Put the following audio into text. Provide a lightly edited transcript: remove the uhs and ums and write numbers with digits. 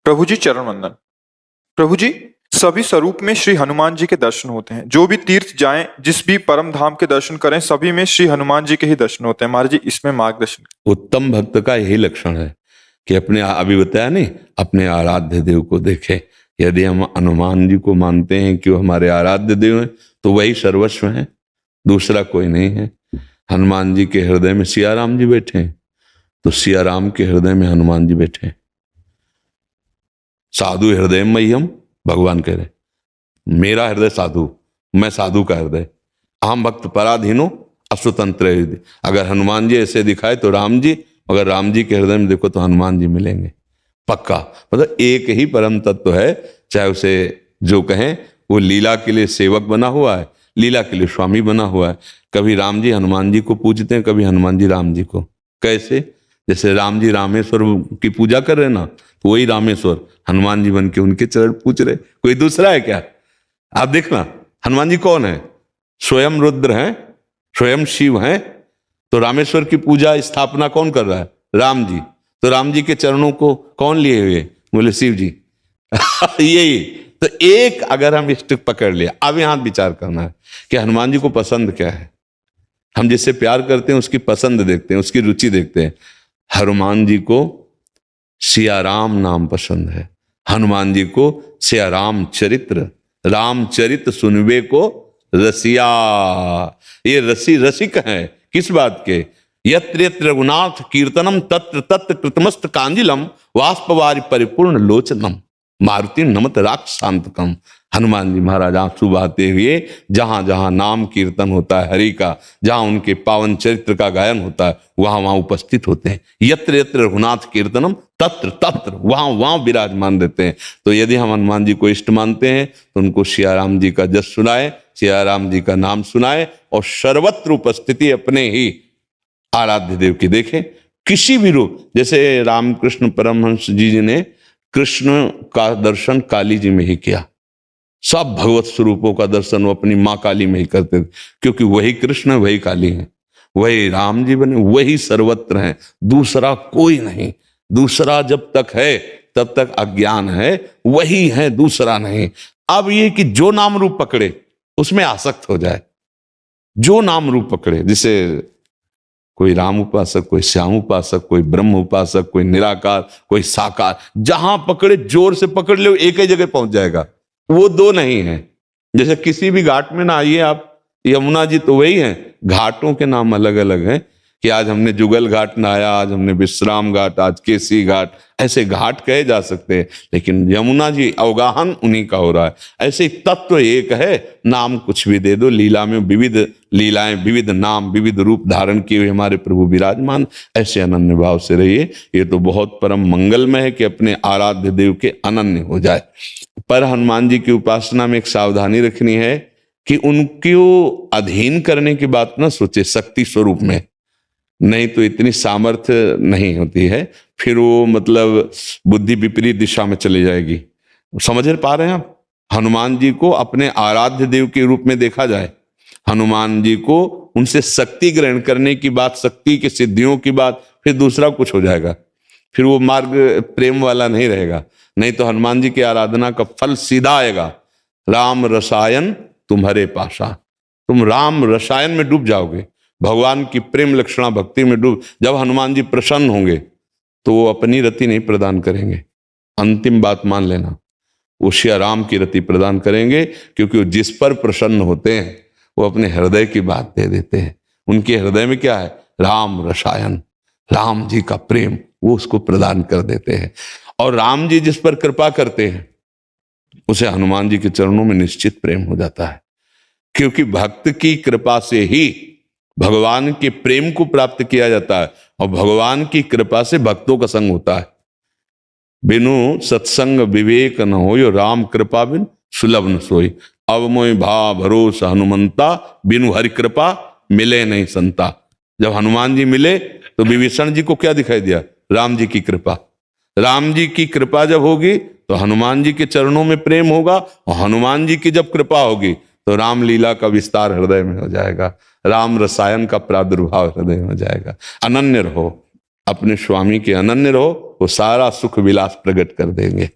प्रभु जी चरण वंदन। प्रभु जी, सभी स्वरूप में श्री हनुमान जी के दर्शन होते हैं। जो भी तीर्थ जाएं, जिस भी परम धाम के दर्शन करें, सभी में श्री हनुमान जी के ही दर्शन होते हैं। महाराज जी, इसमें मार्गदर्शन। उत्तम भक्त का यही लक्षण है कि अपने, अभी बताया नहीं, अपने आराध्य देव को देखे। यदि हम हनुमान जी को मानते हैं कि वो हमारे आराध्य देव हैं, तो वही सर्वस्व है, दूसरा कोई नहीं है। हनुमान जी के हृदय में सिया राम जी बैठे हैं, तो सिया राम के हृदय में हनुमान जी बैठे हैं। साधु हृदय मह्यम, भगवान कह रहे मेरा हृदय साधु, मैं साधु का हृदय। अहम भक्त पराधीनो अस्वतंत्र हृदय। अगर हनुमान जी ऐसे दिखाए तो राम जी, अगर राम जी के हृदय में देखो तो हनुमान जी मिलेंगे पक्का। मतलब एक ही परम तत्व है, चाहे उसे जो कहें। वो लीला के लिए सेवक बना हुआ है, लीला के लिए स्वामी बना हुआ है। कभी राम जी हनुमान जी को पूजते हैं, कभी हनुमान जी राम जी को। कैसे? जैसे राम जी रामेश्वर की पूजा कर रहे ना, तो वही रामेश्वर हनुमान जी बन के उनके चरण पूछ रहे। कोई दूसरा है क्या? आप देखना, हनुमान जी कौन है? स्वयं रुद्र हैं, स्वयं शिव हैं। तो रामेश्वर की पूजा स्थापना कौन कर रहा है? राम जी। तो राम जी के चरणों को कौन लिए हुए? बोले शिव जी। यही तो एक, अगर हम स्टिक पकड़ लिया, अब यहां विचार करना है कि हनुमान जी को पसंद क्या है। हम जिससे प्यार करते हैं उसकी पसंद देखते हैं, उसकी रुचि देखते हैं। हनुमान जी को सिया राम नाम पसंद है। हनुमान जी को सिया राम चरित्र, रामचरित सुनवे को रसिया। ये रसिक हैं किस बात के? यत्र यत्र रघुनाथ कीर्तनम तत्र तत्र कृतमस्त कांजिलम वाष्पवारि परिपूर्ण लोचनम मारुति नमत राक्षसांतकम। हनुमान जी महाराज आंसू बहाते हुए जहां जहां नाम कीर्तन होता है हरि का, जहां उनके पावन चरित्र का गायन होता है, वहां वहां उपस्थित होते हैं। यत्र यत्र रघुनाथ कीर्तनम तत्र तत्र, वहां वहां विराजमान रहते हैं। तो यदि हम हनुमान जी को इष्ट मानते हैं तो उनको सिया राम जी का जस सुनाए, सिया राम जी का नाम सुनाए, और सर्वत्र उपस्थिति अपने ही आराध्य देव की देखें। किसी भी रूप, जैसे रामकृष्ण परमहंस जी ने कृष्ण का दर्शन काली जी में ही किया। सब भगवत स्वरूपों का दर्शन वो अपनी मां काली में ही करते थे, क्योंकि वही कृष्ण वही काली है, वही राम जी बने, वही सर्वत्र हैं, दूसरा कोई नहीं। दूसरा जब तक है तब तक अज्ञान है, वही है, दूसरा नहीं। अब ये कि जो नाम रूप पकड़े उसमें आसक्त हो जाए, जो नाम रूप पकड़े, जिसे कोई राम उपासक, कोई श्याम उपासक, कोई ब्रह्म उपासक, कोई निराकार, कोई साकार, जहां पकड़े जोर से पकड़ ले, एक ही जगह पहुंच जाएगा। वो दो नहीं है। जैसे किसी भी घाट में ना आइए आप, यमुना जी तो वही है, घाटों के नाम अलग अलग हैं कि आज हमने जुगल घाट नहाया, आज हमने विश्राम घाट, आज केसी घाट, ऐसे घाट कहे जा सकते हैं, लेकिन यमुना जी अवगाहन उन्हीं का हो रहा है। ऐसे तत्व एक है, नाम कुछ भी दे दो। लीला में विविध लीलाएं, विविध नाम, विविध रूप धारण किए हुए हमारे प्रभु विराजमान। ऐसे अनन्य भाव से रहिए। ये तो बहुत परम मंगलमय है कि अपने आराध्य देव के अनन्य हो जाए। पर हनुमान जी की उपासना में एक सावधानी रखनी है कि उनको अधीन करने की बात ना सोचे शक्ति स्वरूप में, नहीं तो इतनी सामर्थ्य नहीं होती है, फिर वो मतलब बुद्धि विपरीत दिशा में चली जाएगी। समझ पा रहे हैं आप? हनुमान जी को अपने आराध्य देव के रूप में देखा जाए, हनुमान जी को उनसे शक्ति ग्रहण करने की बात, शक्ति की सिद्धियों की बात, फिर दूसरा कुछ हो जाएगा, फिर वो मार्ग प्रेम वाला नहीं रहेगा। नहीं तो हनुमान जी की आराधना का फल सीधा आएगा, राम रसायन तुम्हारे पासा। तुम राम रसायन में डूब जाओगे, भगवान की प्रेम लक्षणा भक्ति में डूब। जब हनुमान जी प्रसन्न होंगे तो वो अपनी रति नहीं प्रदान करेंगे, अंतिम बात मान लेना, वो श्री राम की रति प्रदान करेंगे, क्योंकि वो जिस पर प्रसन्न होते हैं वो अपने हृदय की बात दे देते हैं। उनके हृदय में क्या है? राम रसायन, राम जी का प्रेम, वो उसको प्रदान कर देते हैं। और राम जी जिस पर कृपा करते हैं उसे हनुमान जी के चरणों में निश्चित प्रेम हो जाता है, क्योंकि भक्त की कृपा से ही भगवान के प्रेम को प्राप्त किया जाता है, और भगवान की कृपा से भक्तों का संग होता है। बिनु सत्संग विवेक न होय, राम कृपा बिन सुलभ न सोई। अब मोय भा भरोसा हनुमंता, बिनु हरि कृपा मिले नहीं संता। जब हनुमान जी मिले तो विभीषण जी को क्या दिखाई दिया? राम जी की कृपा। राम जी की कृपा जब होगी तो हनुमान जी के चरणों में प्रेम होगा, और हनुमान जी की जब कृपा होगी तो रामलीला का विस्तार हृदय में हो जाएगा, राम रसायन का प्रादुर्भाव हृदय में हो जाएगा। अनन्य रहो। अपने स्वामी के अनन्य रहो, वो सारा सुख विलास प्रकट कर देंगे।